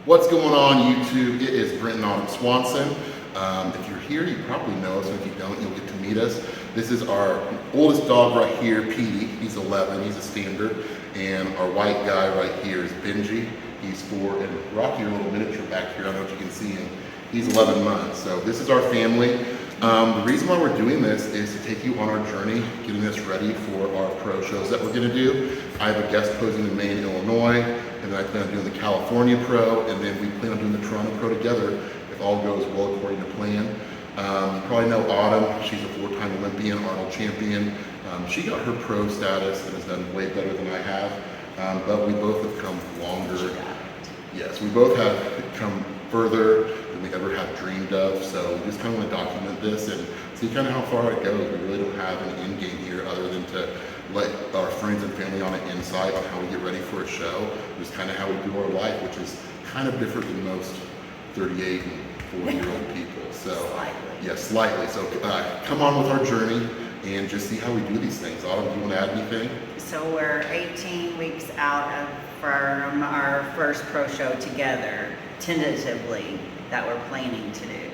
What's going on YouTube? It is Brent and Autumn Swanson. If you're here, you probably know us, and if you don't, you'll get to meet us. This is our oldest dog right here, Petey. He's 11, he's a standard. And our white guy right here is Benji. He's 4, and Rocky, your little miniature back here, I don't know if you can see him. He's 11 months. So this is our family. The reason why we're doing this is to take you on our journey, getting us ready for our pro shows that we're gonna do. I have a guest posing in Maine, Illinois, and then I plan on doing the California Pro, and then we plan on doing the Toronto Pro together if all goes well according to plan. You probably know Autumn. She's a 4-time Olympian, Arnold champion. She got her pro status and has done way better than I have, but we both have come longer. Yes, we both have come further than we ever had dreamed of, so we just kind of want to document this and see kind of how far it goes. We really don't have an end game here other than to let our friends and family on an insight on how we get ready for a show. Just kind of how we do our life, which is kind of different than most 38 and 40-year-old people. So, yeah, slightly. So come on with our journey and just see how we do these things. Autumn, do you want to add anything? So we're 18 weeks out from our first pro show together, tentatively, that we're planning to do.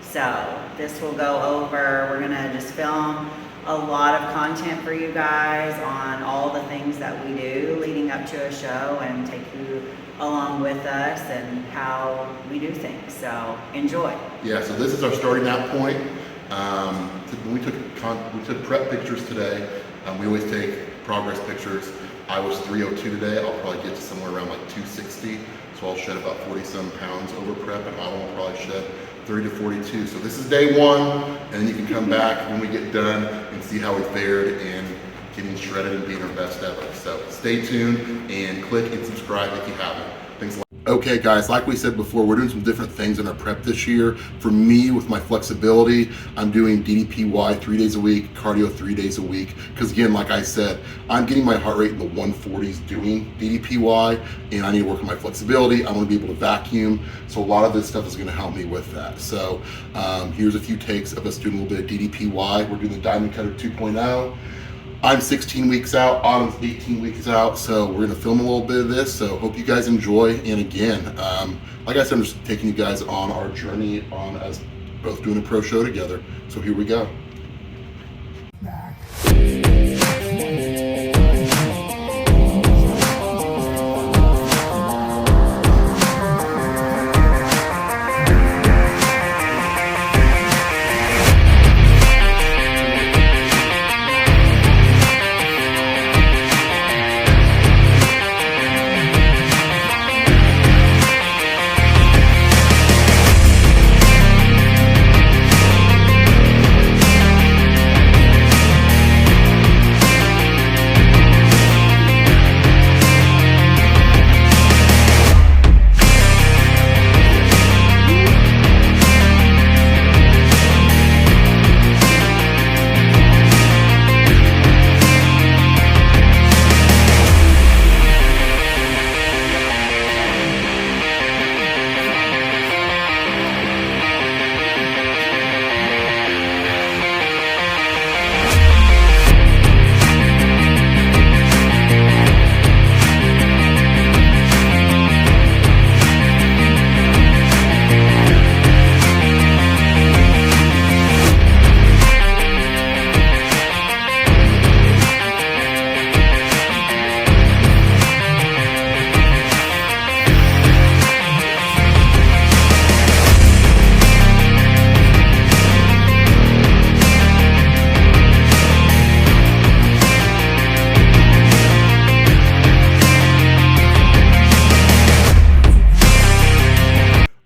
So this will go over, we're gonna just film a lot of content for you guys on all the things that we do leading up to a show and take you along with us and how we do things. So enjoy. Yeah, so this is our starting out point. When we took prep pictures today. We always take progress pictures. I was 302 today. I'll probably get to somewhere around like 260. So I'll shed about 40-some pounds over prep, and I will probably shed 30 to 42. So this is day one, and then you can come back when we get done and see how we fared in getting shredded and being our best ever. So stay tuned and click and subscribe if you haven't. Thanks a lot. Okay guys, like we said before, we're doing some different things in our prep this year. For me, with my flexibility, I'm doing DDPY 3 days a week, cardio 3 days a week. Because again, like I said, I'm getting my heart rate in the 140s doing DDPY, and I need to work on my flexibility. I want to be able to vacuum. So a lot of this stuff is going to help me with that. So here's a few takes of us doing a little bit of DDPY. We're doing the Diamond Cutter 2.0. I'm 16 weeks out, Autumn's 18 weeks out, so we're gonna film a little bit of this, so hope you guys enjoy. And again, like I said, I'm just taking you guys on our journey on us both doing a pro show together. So here we go.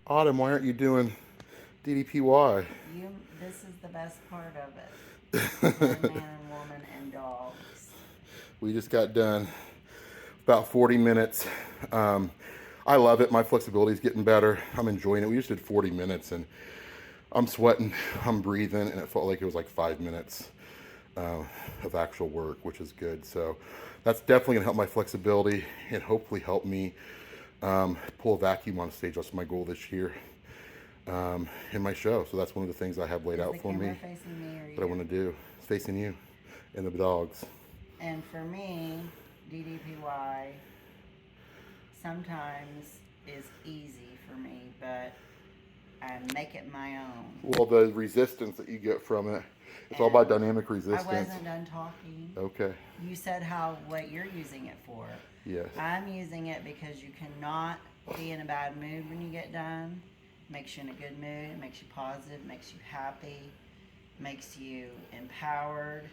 Autumn, why aren't you doing DDPY? This is the best part of it. Man and woman and dogs. We just got done about 40 minutes. I love it. My flexibility is getting better. I'm enjoying it. We just did 40 minutes and I'm sweating, I'm breathing, and it felt like it was like 5 minutes of actual work, which is good. So that's definitely gonna help my flexibility and hopefully help me pull a vacuum on stage. That's my goal this year in my show. So that's one of the things I have laid out for me that I want to do. It's facing you and the dogs. And for me, DDPY sometimes is easy. and make it my own. Well, the resistance that you get from it, it's all about dynamic resistance. I wasn't done talking. Okay. You said what you're using it for. Yes. I'm using it because you cannot be in a bad mood when you get done. It makes you in a good mood. It makes you positive. It makes you happy. It makes you empowered.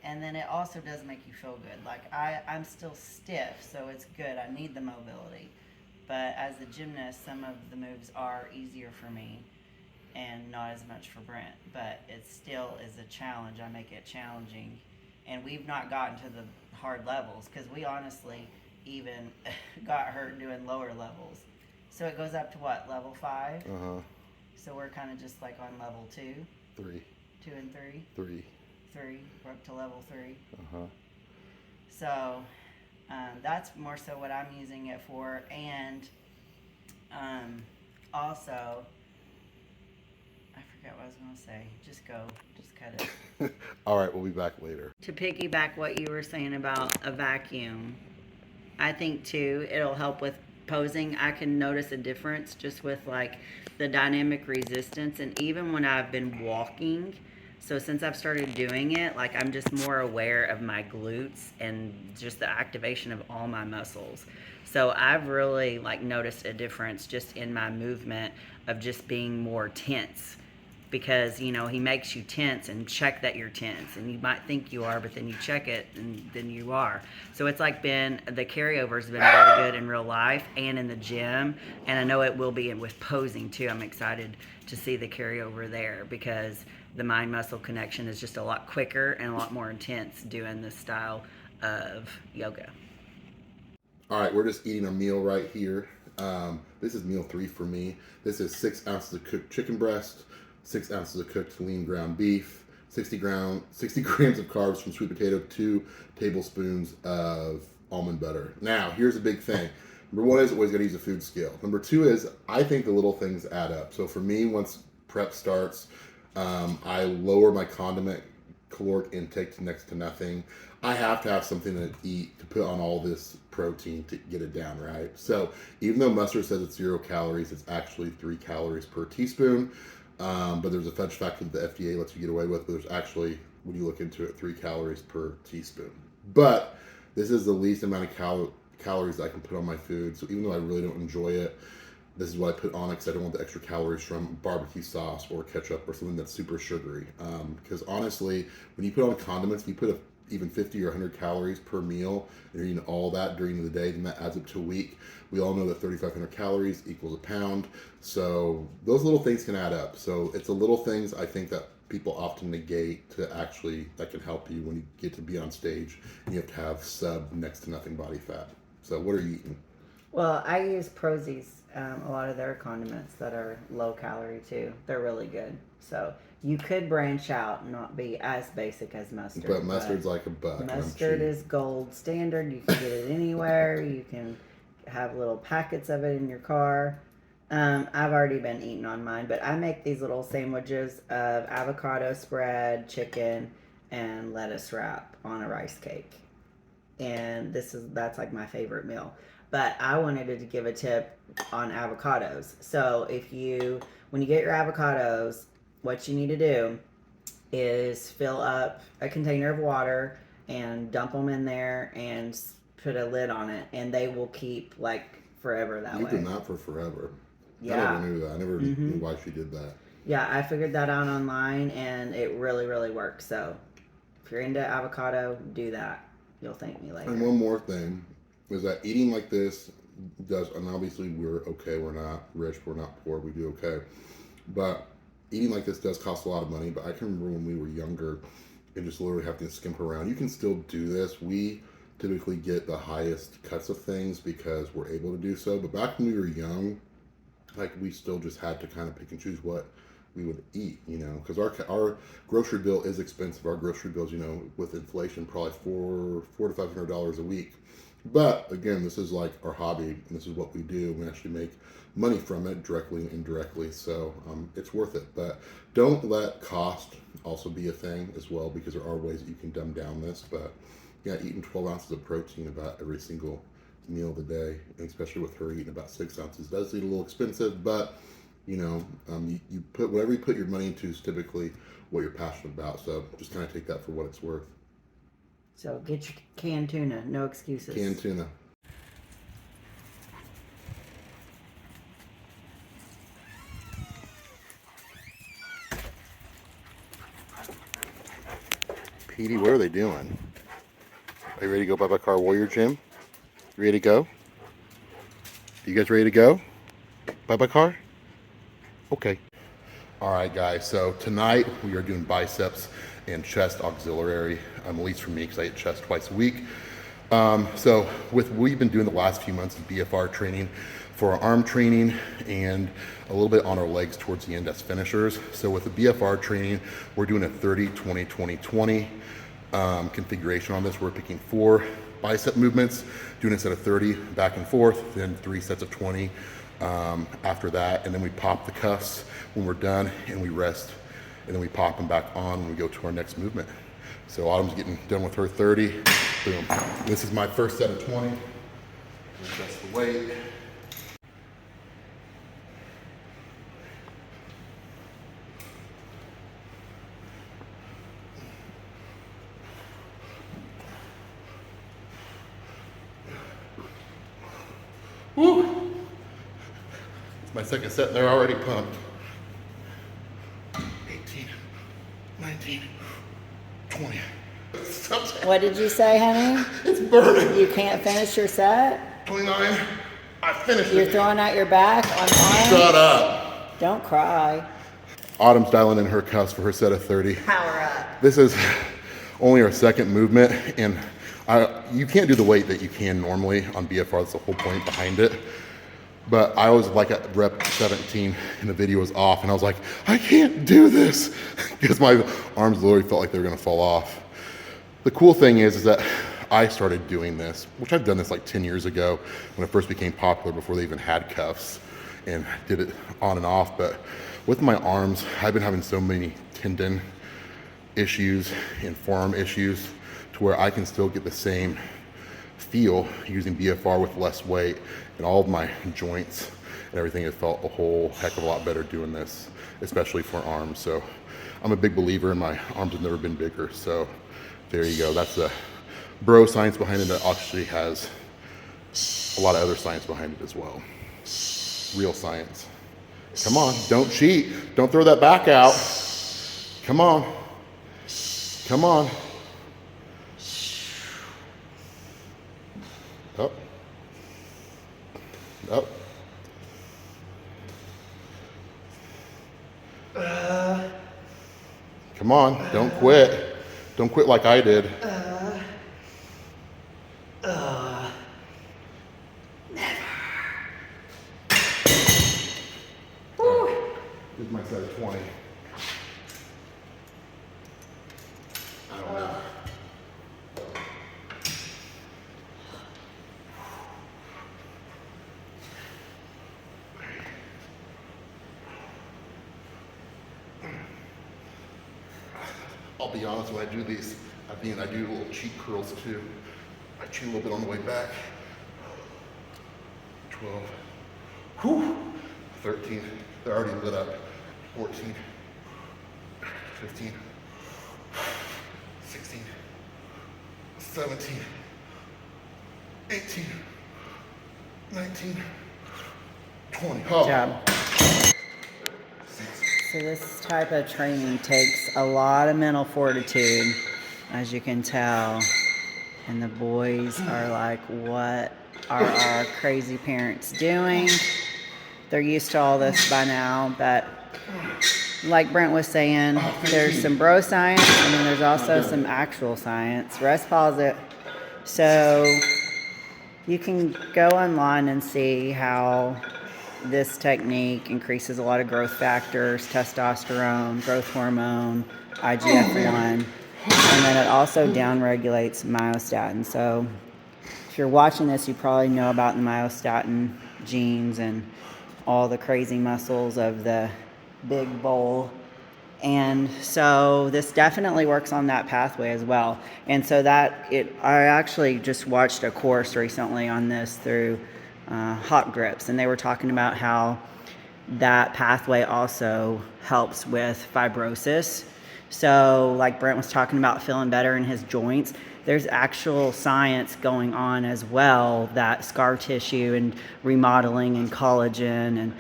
And then it also does make you feel good. Like I'm still stiff, so it's good. I need the mobility. But as a gymnast, some of the moves are easier for me and not as much for Brent. But it still is a challenge. I make it challenging. And we've not gotten to the hard levels because we honestly even got hurt doing lower levels. So it goes up to what, level 5? Uh-huh. So we're kind of just like on level 2? 3. 2 and 3? 3. 3. We're up to level 3. Uh-huh. So that's more so what I'm using it for. And also, I forget what I was going to say. Just cut it. All right, we'll be back later. To piggyback what you were saying about a vacuum, I think too, it'll help with posing. I can notice a difference just with like the dynamic resistance. And even when I've been walking, so since I've started doing it, like I'm just more aware of my glutes and just the activation of all my muscles. So I've really like noticed a difference just in my movement of just being more tense, because he makes you tense and check that you're tense, and you might think you are, but then you check it and then you are. So it's like the carryover's been really good in real life and in the gym, and I know it will be with posing too. I'm excited to see the carryover there because the mind muscle connection is just a lot quicker and a lot more intense doing this style of yoga. All right, we're just eating a meal right here. This is meal 3 for me. This is 6 ounces of cooked chicken breast, 6 ounces of cooked lean ground beef, 60 grams of carbs from sweet potato, 2 tablespoons of almond butter. Now, here's a big thing. Number 1 is always got to use a food scale. Number 2 is I think the little things add up. So for me, once prep starts, I lower my condiment caloric intake to next to nothing. I have to have something to eat to put on all this protein to get it down, right? So even though mustard says it's 0 calories, it's actually 3 calories per teaspoon. But there's a fudge factor that the FDA lets you get away with, but there's actually, when you look into it, 3 calories per teaspoon. But this is the least amount of calories I can put on my food. So even though I really don't enjoy it, this is what I put on it because I don't want the extra calories from barbecue sauce or ketchup or something that's super sugary. Because honestly, when you put on condiments, if you put even 50 or 100 calories per meal, and you're eating all that during the day, then that adds up to a week. We all know that 3,500 calories equals a pound. So those little things can add up. So it's the little things I think that people often negate that can help you when you get to be on stage and you have to have sub next to nothing body fat. So what are you eating? Well, I use Prozis, a lot of their condiments that are low calorie too. They're really good. So you could branch out and not be as basic as mustard. But mustard's like $1. Mustard is gold standard. You can get it anywhere. You can have little packets of it in your car. I've already been eating on mine, but I make these little sandwiches of avocado spread, chicken, and lettuce wrap on a rice cake. And that's like my favorite meal. But I wanted to give a tip on avocados. So when you get your avocados, what you need to do is fill up a container of water and dump them in there and put a lid on it, and they will keep like forever that way. You did that for forever. Yeah. I never knew that. I never knew why she did that. Yeah, I figured that out online, and it really, really works. So if you're into avocado, do that. You'll thank me later. And one more thing is that eating like this does, and obviously we're okay, we're not rich, we're not poor, we do okay. But eating like this does cost a lot of money. But I can remember when we were younger and just literally having to skimp around. You can still do this. We typically get the highest cuts of things because we're able to do so. But back when we were young, like we still just had to kind of pick and choose what we would eat, because our grocery bill is expensive. Our grocery bills, with inflation, probably $400 to $500 a week. But again, this is like our hobby, and this is what we do. We actually make money from it directly and indirectly, so it's worth it. But don't let cost also be a thing as well, because there are ways that you can dumb down this. But yeah, eating 12 ounces of protein about every single meal of the day, and especially with her eating about 6 ounces, does seem a little expensive, but You know, you put whatever you put your money into is typically what you're passionate about. So just kind of take that for what it's worth. So get your canned tuna, no excuses. Canned tuna. Petey, what are they doing? Are you ready to go Bye-Bye Car Warrior Gym? You ready to go? You guys ready to go? Bye-Bye Car? Okay. All right, guys. So tonight we are doing biceps and chest auxiliary, at least for me, because I hit chest twice a week. So with what we've been doing the last few months of BFR training for our arm training and a little bit on our legs towards the end as finishers. So with the BFR training, we're doing a 30, 20, 20, 20 configuration on this. We're picking 4 bicep movements, doing a set of 30 back and forth, then 3 sets of 20 after that. And then we pop the cuffs when we're done and we rest. And then we pop them back on when we go to our next movement. So Autumn's getting done with her 30. Boom. This is my first set of 20. Adjust the weight. Woo! It's my second set and they're already pumped. 18, 19, 20. What did you say, honey? It's burning. You can't finish your set? 29. I finished You're it. throwing out your back on mine? Shut up. Don't cry. Autumn's dialing in her cuffs for her set of 30. Power up. This is only our second movement, and you can't do the weight that you can normally on BFR. That's the whole point behind it. But I was like at rep 17 and the video was off, and I was like, I can't do this because my arms literally felt like they were gonna fall off. The cool thing is that I started doing this, which I've done this like 10 years ago when it first became popular before they even had cuffs, and did it on and off. But with my arms, I've been having so many tendon issues and forearm issues to where I can still get the same feel using BFR with less weight, and all of my joints and everything has felt a whole heck of a lot better doing this, especially for arms. So I'm a big believer, and my arms have never been bigger. So there you go. That's the bro science behind it that actually has a lot of other science behind it as well. Real science. Come on, don't cheat. Don't throw that back out. Come on. Come on. Up. Up. Come on, don't quit. Don't quit like I did. This is my set of 20. I don't know. I'll be honest, when I do these, I do little cheek curls too. I chew a little bit on the way back. 12. Whew. 13. They're already lit up. 14. 15. 16. 17. 18. 19. 20. Oh. Good job. So this type of training takes a lot of mental fortitude, as you can tell. And the boys are like, what are our crazy parents doing? They're used to all this by now, but like Brent was saying, there's some bro science and then there's also some actual science. Rest pause it. So you can go online and see how this technique increases a lot of growth factors, testosterone, growth hormone, IGF-1, and then it also downregulates myostatin. So if you're watching this, you probably know about the myostatin genes and all the crazy muscles of the big bowl. And so this definitely works on that pathway as well. And so I actually just watched a course recently on this through Hot Grips, and they were talking about how that pathway also helps with fibrosis. So, like Brent was talking about feeling better in his joints, there's actual science going on as well that scar tissue and remodeling and collagen and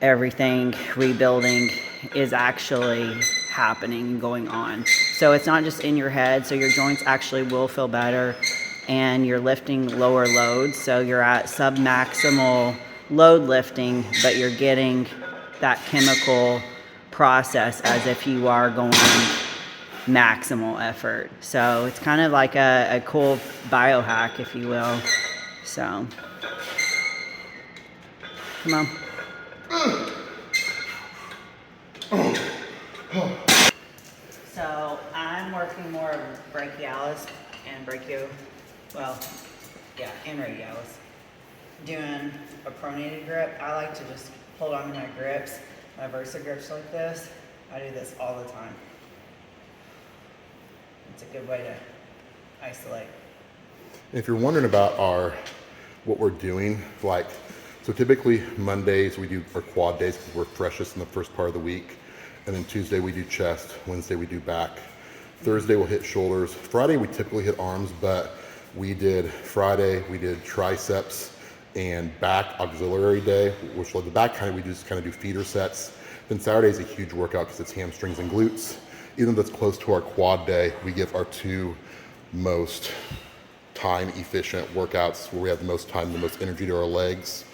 everything rebuilding is actually happening and going on. So it's not just in your head, so your joints actually will feel better, and you're lifting lower loads, so you're at submaximal load lifting, but you're getting that chemical process as if you are going maximal effort. So it's kind of like a cool biohack, if you will. So come on. So I'm working more of brachialis and and radialis. Doing a pronated grip. I like to just hold on to my grips, my Versa grips like this. I do this all the time. It's a good way to isolate. If you're wondering about what we're doing, so typically Mondays we do our quad days because we're freshest in the first part of the week. And then Tuesday we do chest, Wednesday we do back. Thursday we'll hit shoulders. Friday we typically hit arms, but Friday we did triceps and back auxiliary day, which the back we just kind of do feeder sets. Then Saturday is a huge workout because it's hamstrings and glutes. Even though that's close to our quad day, we give our two most time efficient workouts where we have the most time, the most energy to our legs.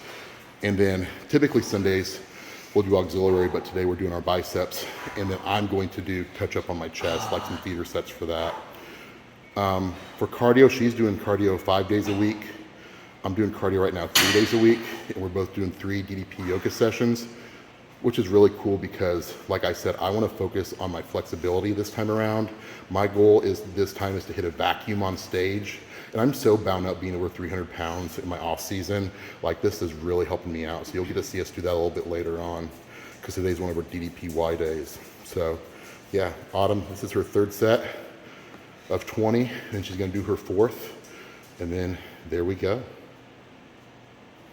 And then typically Sundays we'll do auxiliary, but today we're doing our biceps. And then I'm going to touch up on my chest, like some feeder sets for that. For cardio, she's doing cardio 5 days a week. I'm doing cardio right now 3 days a week, and we're both doing 3 DDP yoga sessions, which is really cool because, like I said, I want to focus on my flexibility this time around. My goal this time is to hit a vacuum on stage, and I'm so bound up being over 300 pounds in my off season. Like, this is really helping me out. So you'll get to see us do that a little bit later on because today's one of our DDPY days. So yeah, Autumn, this is her 3rd set of 20, and she's going to do her 4th, and then there we go.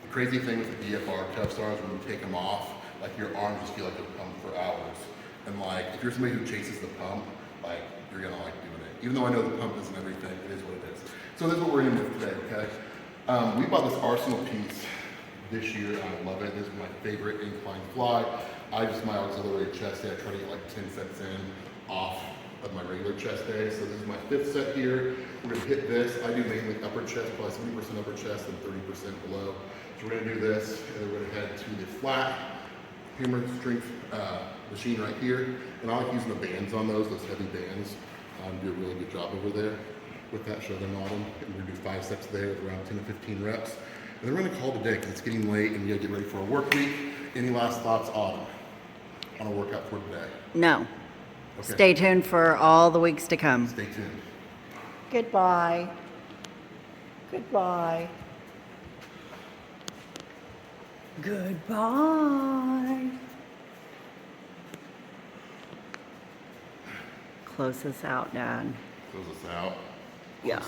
The crazy thing with the DFR cuffs are is when you take them off, like your arms just feel like they're pumped for hours. And like, if you're somebody who chases the pump, like, you're gonna like doing it. Even though I know the pump isn't everything, it is what it is. So this is what we're in with today, okay? We bought this Arsenal piece this year. I love it. This is my favorite incline fly. My auxiliary chest day, I try to get like 10 sets in off of my regular chest day. So this is my 5th set here. We're gonna hit this. I do mainly upper chest, probably 70% upper chest and 30% below. So we're gonna do this, and then we're gonna head to the flat hammer strength machine right here. And I like using the bands on those heavy bands. Do a really good job over there with that, show them Autumn. And we're gonna do 5 sets there with around 10 to 15 reps. And then we're gonna call it a day because it's getting late and we gotta get ready for a work week. Any last thoughts, Autumn, on a workout for today? No. Okay. Stay tuned for all the weeks to come. Stay tuned. Goodbye. Goodbye. Goodbye. Close us out, Dad. Close us out. Yeah.